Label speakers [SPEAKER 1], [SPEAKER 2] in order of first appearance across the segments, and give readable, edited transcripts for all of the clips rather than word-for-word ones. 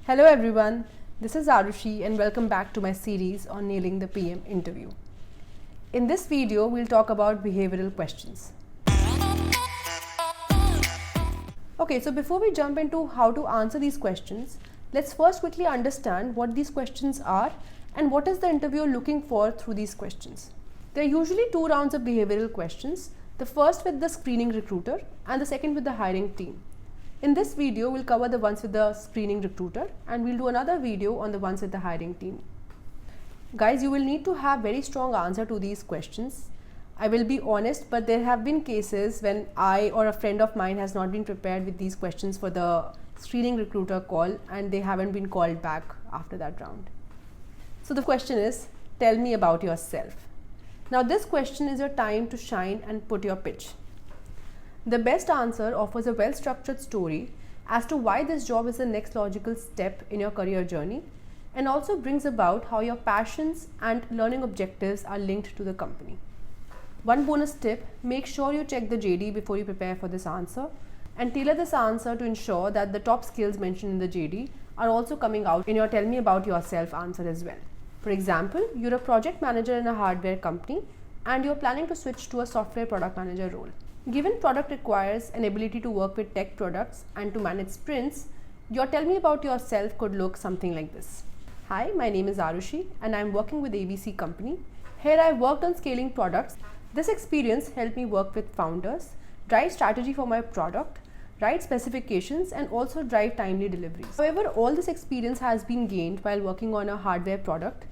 [SPEAKER 1] Hello everyone, this is Arushi and welcome back to my series on nailing the PM interview. In this video, we'll talk about behavioral questions. Okay, so before we jump into how to answer these questions, let's first quickly understand what these questions are and what is the interviewer looking for through these questions. There are usually two rounds of behavioral questions, the first with the screening recruiter and the second with the hiring team. In this video, we'll cover the ones with the screening recruiter and we'll do another video on the ones with the hiring team. Guys, you will need to have very strong answer to these questions. I will be honest, but there have been cases when I or a friend of mine has not been prepared with these questions for the screening recruiter call and they haven't been called back after that round. So the question is, tell me about yourself. Now this question is your time to shine and put your pitch. The best answer offers a well-structured story as to why this job is the next logical step in your career journey and also brings about how your passions and learning objectives are linked to the company. One bonus tip, make sure you check the JD before you prepare for this answer and tailor this answer to ensure that the top skills mentioned in the JD are also coming out in your tell me about yourself answer as well. For example, you're a project manager in a hardware company and you're planning to switch to a software product manager role. Given product requires an ability to work with tech products and to manage sprints, your tell me about yourself could look something like this. Hi, my name is Arushi and I'm working with ABC company. Here I worked on scaling products. This experience helped me work with founders, drive strategy for my product, write specifications and also drive timely deliveries. However, all this experience has been gained while working on a hardware product.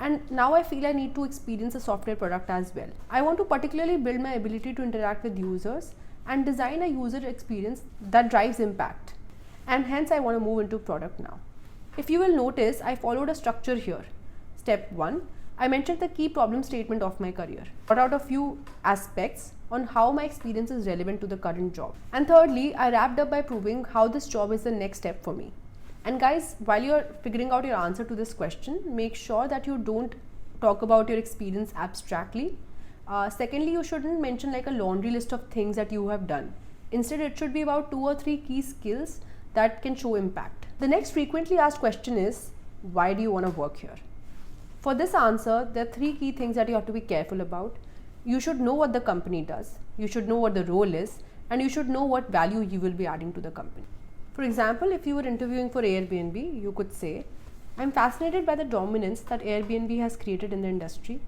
[SPEAKER 1] And now I feel I need to experience a software product as well. I want to particularly build my ability to interact with users and design a user experience that drives impact. And hence I want to move into product now. If you will notice, I followed a structure here. Step 1, I mentioned the key problem statement of my career. Brought out a few aspects on how my experience is relevant to the current job. And thirdly, I wrapped up by proving how this job is the next step for me. And guys, while you're figuring out your answer to this question, make sure that you don't talk about your experience abstractly. Secondly, you shouldn't mention like a laundry list of things that you have done. Instead, it should be about 2 or 3 key skills that can show impact. The next frequently asked question is, why do you want to work here? For this answer, there are 3 key things that you have to be careful about. You should know what the company does, you should know what the role is, and you should know what value you will be adding to the company. For example, if you were interviewing for Airbnb, you could say, I'm fascinated by the dominance that Airbnb has created in the industry.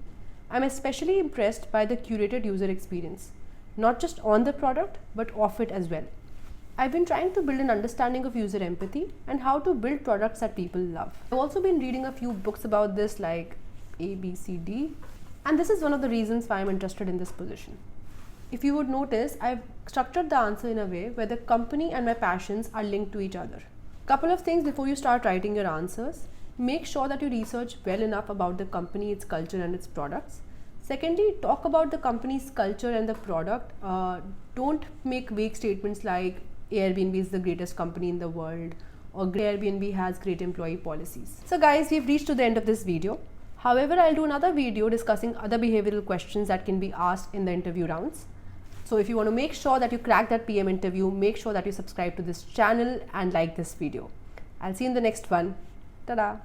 [SPEAKER 1] I'm especially impressed by the curated user experience, not just on the product, but off it as well. I've been trying to build an understanding of user empathy and how to build products that people love. I've also been reading a few books about this like ABCD, and this is one of the reasons why I'm interested in this position. If you would notice, I've structured the answer in a way where the company and my passions are linked to each other. Couple of things before you start writing your answers. Make sure that you research well enough about the company, its culture and its products. Secondly, talk about the company's culture and the product. Don't make vague statements like Airbnb is the greatest company in the world or Airbnb has great employee policies. So guys, we've reached to the end of this video. However, I'll do another video discussing other behavioral questions that can be asked in the interview rounds. So if you want to make sure that you crack that PM interview, make sure that you subscribe to this channel and like this video. I'll see you in the next one. Ta-da!